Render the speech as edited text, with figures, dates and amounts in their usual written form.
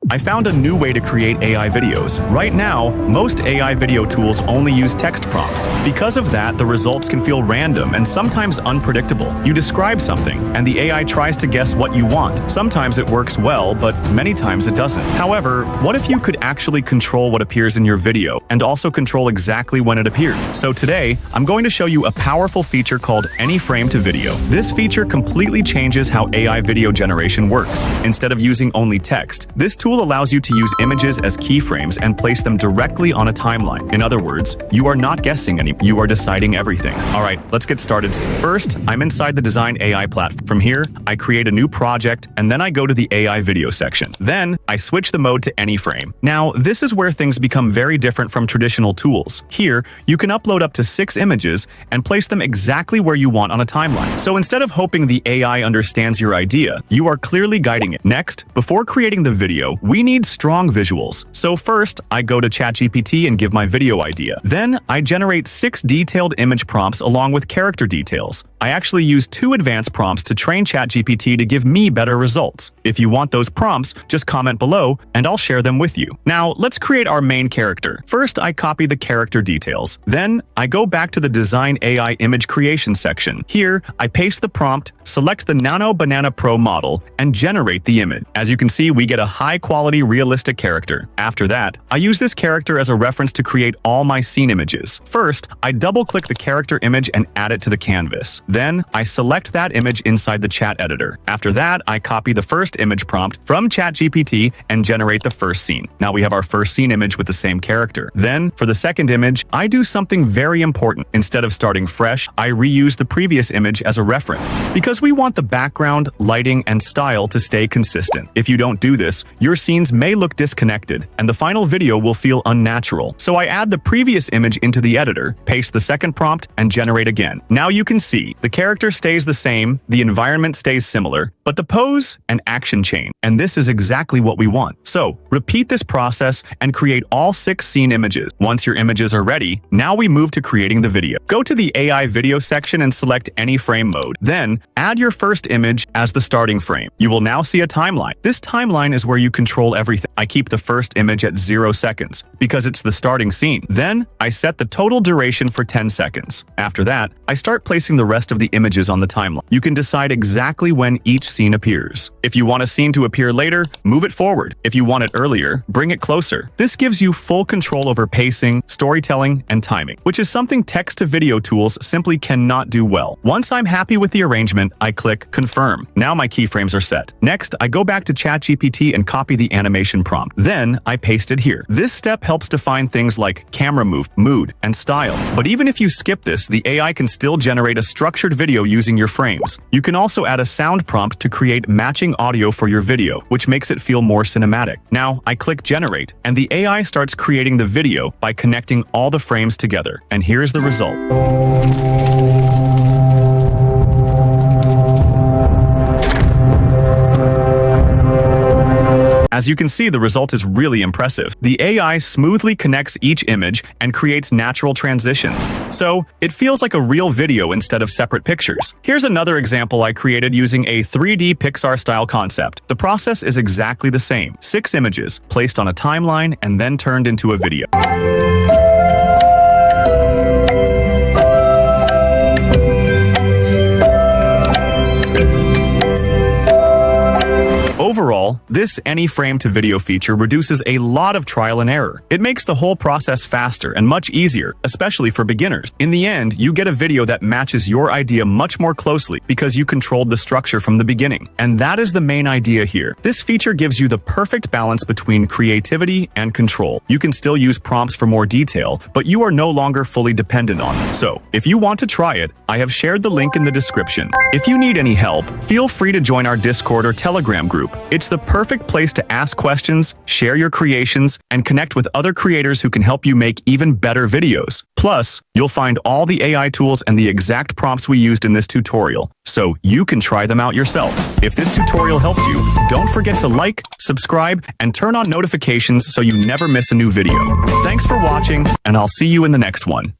I found a new way to create AI videos. Right now, most AI video tools only use text prompts. Because of that, the results can feel random and sometimes unpredictable. You describe something, and the AI tries to guess what you want. Sometimes it works well, but many times it doesn't. However, what if you could actually control what appears in your video, and also control exactly when it appears? So today, I'm going to show you a powerful feature called anyframe to video. This feature completely changes how AI video generation works. Instead of using only text, this tool allows you to use images as keyframes and place them directly on a timeline. In other words, you are not guessing you are deciding everything. Alright, let's get started. First, I'm inside the Dzine AI platform. From here, I create a new project, and then I go to the AI video section. Then, I switch the mode to anyframe. Now, this is where things become very different from traditional tools. Here, you can upload up to 6 images and place them exactly where you want on a timeline. So instead of hoping the AI understands your idea, you are clearly guiding it. Next, before creating the video, we need strong visuals. So first, I go to ChatGPT and give my video idea. Then, I generate 6 detailed image prompts along with character details. I actually use 2 advanced prompts to train ChatGPT to give me better results. If you want those prompts, just comment below and I'll share them with you. Now, let's create our main character. First, I copy the character details. Then, I go back to the Dzine AI image creation section. Here, I paste the prompt, select the Nano Banana Pro model, and generate the image. As you can see, we get a high-quality, realistic character. After that, I use this character as a reference to create all my scene images. First, I double-click the character image and add it to the canvas. Then, I select that image inside the chat editor. After that, I copy the first image prompt from ChatGPT and generate the first scene. Now we have our first scene image with the same character. Then, for the second image, I do something very important. Instead of starting fresh, I reuse the previous image as a reference, because we want the background, lighting, and style to stay consistent. If you don't do this, your scenes may look disconnected, and the final video will feel unnatural. So I add the previous image into the editor, paste the second prompt, and generate again. Now you can see, the character stays the same, the environment stays similar, but the pose and action change. And this is exactly what we want. So, repeat this process and create all 6 scene images. Once your images are ready, now we move to creating the video. Go to the AI video section and select any frame mode. Then, add your first image as the starting frame. You will now see a timeline. This timeline is where you control everything. I keep the first image at 0 seconds, because it's the starting scene. Then, I set the total duration for 10 seconds. After that, I start placing the rest of the images on the timeline. You can decide exactly when each scene appears. If you want a scene to appear later, move it forward. If you want it earlier, bring it closer. This gives you full control over pacing, storytelling, and timing, which is something text-to-video tools simply cannot do well. Once I'm happy with the arrangement, I click Confirm. Now my keyframes are set. Next, I go back to ChatGPT and copy the animation prompt. Then, I paste it here. This step helps define things like camera move, mood, and style. But even if you skip this, the AI can still generate a structured video using your frames. You can also add a sound prompt to create matching audio for your video, which makes it feel more cinematic. Now, I click Generate, and the AI starts creating the video by connecting all the frames together. And here's the result. As you can see, the result is really impressive. The AI smoothly connects each image and creates natural transitions. So, it feels like a real video instead of separate pictures. Here's another example I created using a 3D Pixar-style concept. The process is exactly the same. 6 images, placed on a timeline and then turned into a video. Overall, this anyframe to video feature reduces a lot of trial and error. It makes the whole process faster and much easier, especially for beginners. In the end, you get a video that matches your idea much more closely because you controlled the structure from the beginning. And that is the main idea here. This feature gives you the perfect balance between creativity and control. You can still use prompts for more detail, but you are no longer fully dependent on them. So, if you want to try it, I have shared the link in the description. If you need any help, feel free to join our Discord or Telegram group. It's the perfect place to ask questions, share your creations, and connect with other creators who can help you make even better videos. Plus, you'll find all the AI tools and the exact prompts we used in this tutorial, so you can try them out yourself. If this tutorial helped you, don't forget to like, subscribe, and turn on notifications so you never miss a new video. Thanks for watching, and I'll see you in the next one.